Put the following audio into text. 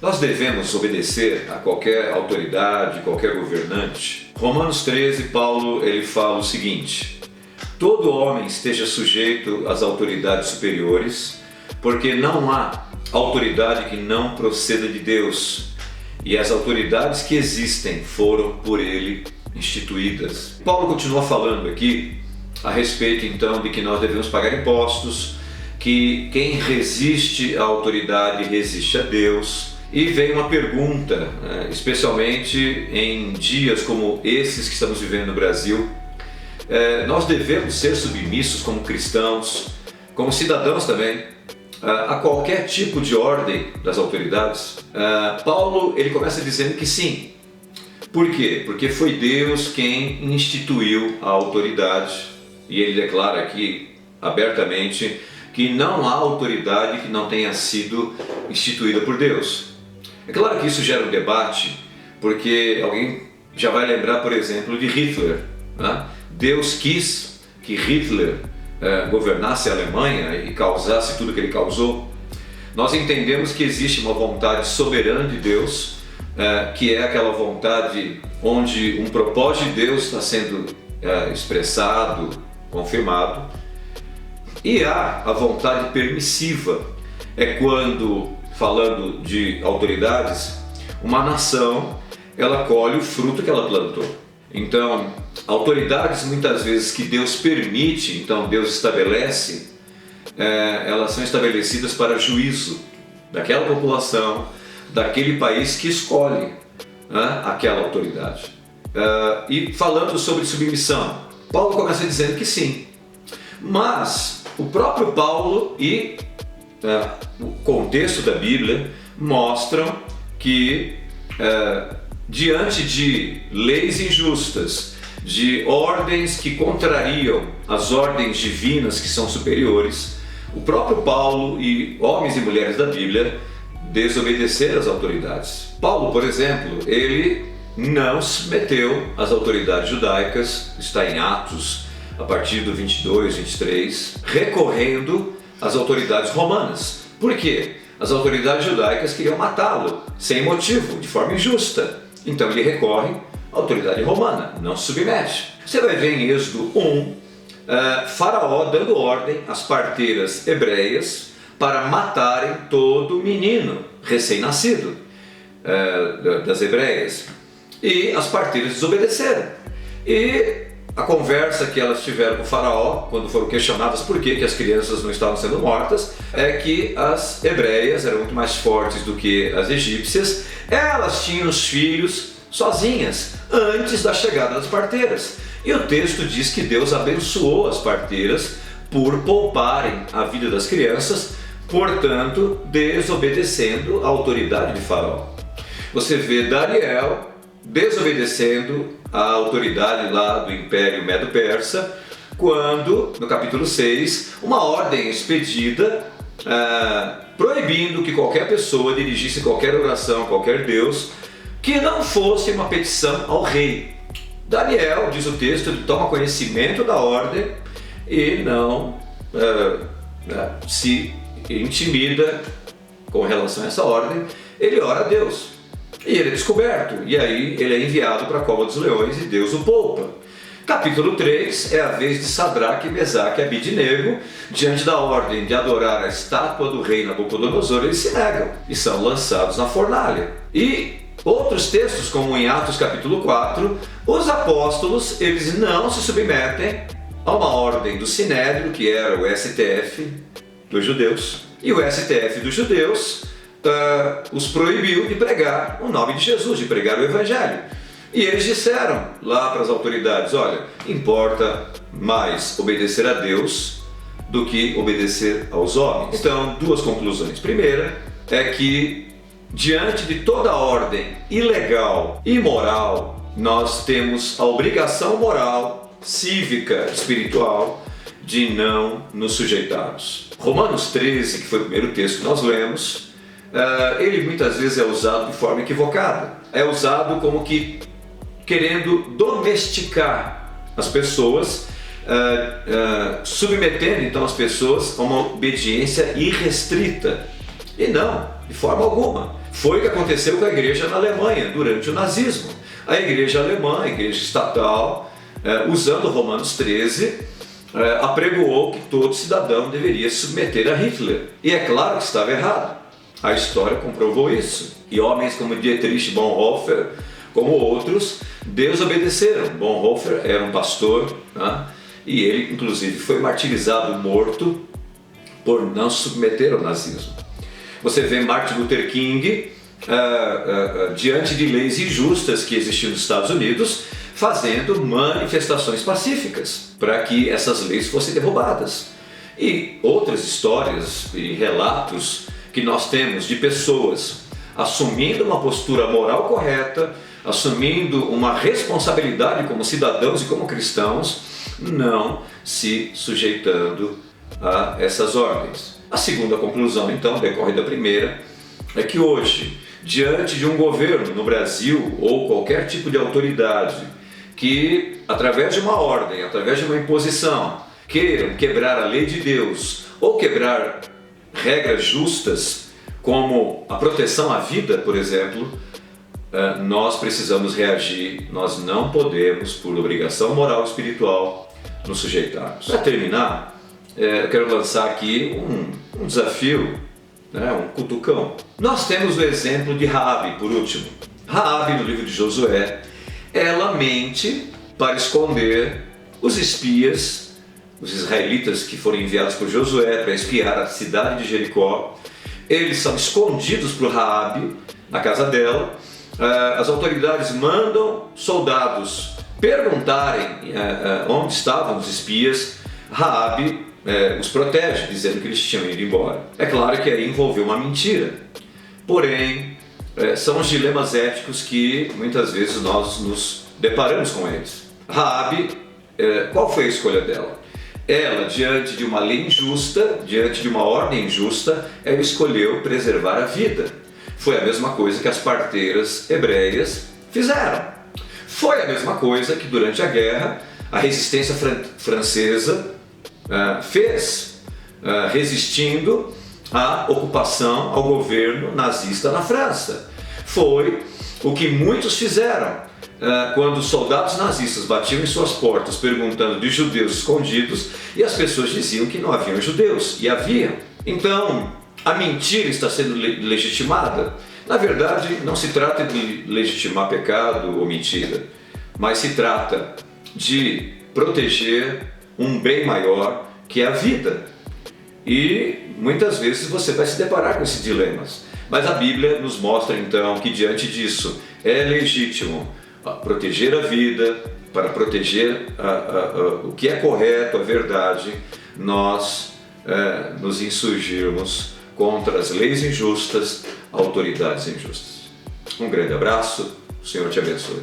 Nós devemos obedecer a qualquer autoridade, qualquer governante. Romanos 13, Paulo ele fala o seguinte: todo homem esteja sujeito às autoridades superiores, porque não há autoridade que não proceda de Deus, e as autoridades que existem foram por ele instituídas. Paulo continua falando aqui a respeito então de que nós devemos pagar impostos, que quem resiste à autoridade resiste a Deus. E vem uma pergunta, especialmente em dias como esses que estamos vivendo no Brasil. Nós devemos ser submissos como cristãos, como cidadãos também, a qualquer tipo de ordem das autoridades? Paulo ele começa dizendo que sim. Por quê? Porque foi Deus quem instituiu a autoridade, e ele declara aqui abertamente que não há autoridade que não tenha sido instituída por Deus. É claro que isso gera um debate, porque alguém já vai lembrar, por exemplo, de Hitler, né? Deus quis que Hitler governasse a Alemanha e causasse tudo que ele causou. Nós entendemos que existe uma vontade soberana de Deus, que é aquela vontade onde um propósito de Deus está sendo expressado, confirmado. E há a vontade permissiva, é quando, falando de autoridades, uma nação ela colhe o fruto que ela plantou. Então, autoridades muitas vezes que Deus permite, então Deus estabelece, elas são estabelecidas para juízo daquela população, daquele país que escolhe aquela autoridade. E falando sobre submissão, Paulo começa dizendo que sim, mas o próprio Paulo e o contexto da Bíblia mostram que diante de leis injustas, de ordens que contrariam as ordens divinas que são superiores, o próprio Paulo e homens e mulheres da Bíblia desobedeceram às autoridades. Paulo, por exemplo, ele não se submeteu às autoridades judaicas, está em Atos, a partir do 22, 23, recorrendo às autoridades romanas. Por quê? As autoridades judaicas queriam matá-lo, sem motivo, de forma injusta. Então ele recorre à autoridade romana, não se submete. Você vai ver em Êxodo 1, Faraó dando ordem às parteiras hebreias para matarem todo menino recém-nascido das hebreias. E as parteiras desobedeceram. E a conversa que elas tiveram com o Faraó, quando foram questionadas por que as crianças não estavam sendo mortas, é que as hebreias eram muito mais fortes do que as egípcias. Elas tinham os filhos sozinhas, antes da chegada das parteiras. E o texto diz que Deus abençoou as parteiras por pouparem a vida das crianças, portanto, desobedecendo a autoridade de Faraó. Você vê Daniel desobedecendo a autoridade lá do Império Medo-Persa, quando, no capítulo 6, uma ordem é expedida proibindo que qualquer pessoa dirigisse qualquer oração a qualquer Deus que não fosse uma petição ao rei. Daniel, diz o texto, ele toma conhecimento da ordem e não se intimida com relação a essa ordem, ele ora a Deus. E ele é descoberto, e aí ele é enviado para a cova dos leões e Deus o poupa. Capítulo 3 é a vez de Sadraque, Mesaque e Abidnego, diante da ordem de adorar a estátua do rei Nabucodonosor, eles se negam e são lançados na fornalha. E outros textos, como em Atos capítulo 4, os apóstolos eles não se submetem a uma ordem do Sinédrio, que era o STF dos judeus, e o STF dos judeus os proibiu de pregar o nome de Jesus, de pregar o Evangelho. E eles disseram lá para as autoridades: olha, importa mais obedecer a Deus do que obedecer aos homens. Então, duas conclusões. Primeira é que, diante de toda ordem ilegal, imoral, nós temos a obrigação moral, cívica, espiritual, de não nos sujeitarmos. Romanos 13, que foi o primeiro texto que nós lemos, ele muitas vezes é usado de forma equivocada. É usado como que querendo domesticar as pessoas, submetendo então as pessoas a uma obediência irrestrita. E não, de forma alguma. Foi o que aconteceu com a igreja na Alemanha durante o nazismo. A igreja alemã, a igreja estatal, usando Romanos 13, apregoou que todo cidadão deveria se submeter a Hitler. E é claro que estava errado. A história comprovou isso. E homens como Dietrich Bonhoeffer, como outros, desobedeceram. Bonhoeffer era um pastor, né? E ele, inclusive, foi martirizado, morto, por não se submeter ao nazismo. Você vê Martin Luther King, diante de leis injustas que existiam nos Estados Unidos, fazendo manifestações pacíficas para que essas leis fossem derrubadas. E outras histórias e relatos que nós temos de pessoas assumindo uma postura moral correta, assumindo uma responsabilidade como cidadãos e como cristãos, não se sujeitando a essas ordens. A segunda conclusão, então, decorre da primeira, é que hoje, diante de um governo no Brasil ou qualquer tipo de autoridade que, através de uma ordem, através de uma imposição, queiram quebrar a lei de Deus ou quebrar regras justas, como a proteção à vida, por exemplo, nós precisamos reagir. Nós não podemos, por obrigação moral e espiritual, nos sujeitarmos. Para terminar, eu quero lançar aqui um desafio, né, um cutucão. Nós temos o exemplo de Raabe, por último. Raabe, no livro de Josué, ela mente para esconder os espias, os israelitas que foram enviados por Josué para espiar a cidade de Jericó. Eles são escondidos por Raabe na casa dela. As autoridades mandam soldados perguntarem onde estavam os espias. Raabe os protege, dizendo que eles tinham ido embora. É claro que aí envolveu uma mentira. Porém, são os dilemas éticos que muitas vezes nós nos deparamos com eles. Raabe, qual foi a escolha dela? Ela, diante de uma lei injusta, diante de uma ordem injusta, ela escolheu preservar a vida. Foi a mesma coisa que as parteiras hebreias fizeram. Foi a mesma coisa que durante a guerra a resistência francesa fez, resistindo à ocupação, ao governo nazista na França. Foi o que muitos fizeram quando os soldados nazistas batiam em suas portas perguntando de judeus escondidos, e as pessoas diziam que não haviam judeus, e haviam. Então, a mentira está sendo legitimada? Na verdade, não se trata de legitimar pecado ou mentira, mas se trata de proteger um bem maior, que é a vida. E muitas vezes você vai se deparar com esses dilemas. Mas a Bíblia nos mostra então que diante disso é legítimo proteger a vida, para proteger o que é correto, a verdade, nós nos insurgirmos contra as leis injustas, autoridades injustas. Um grande abraço, o Senhor te abençoe.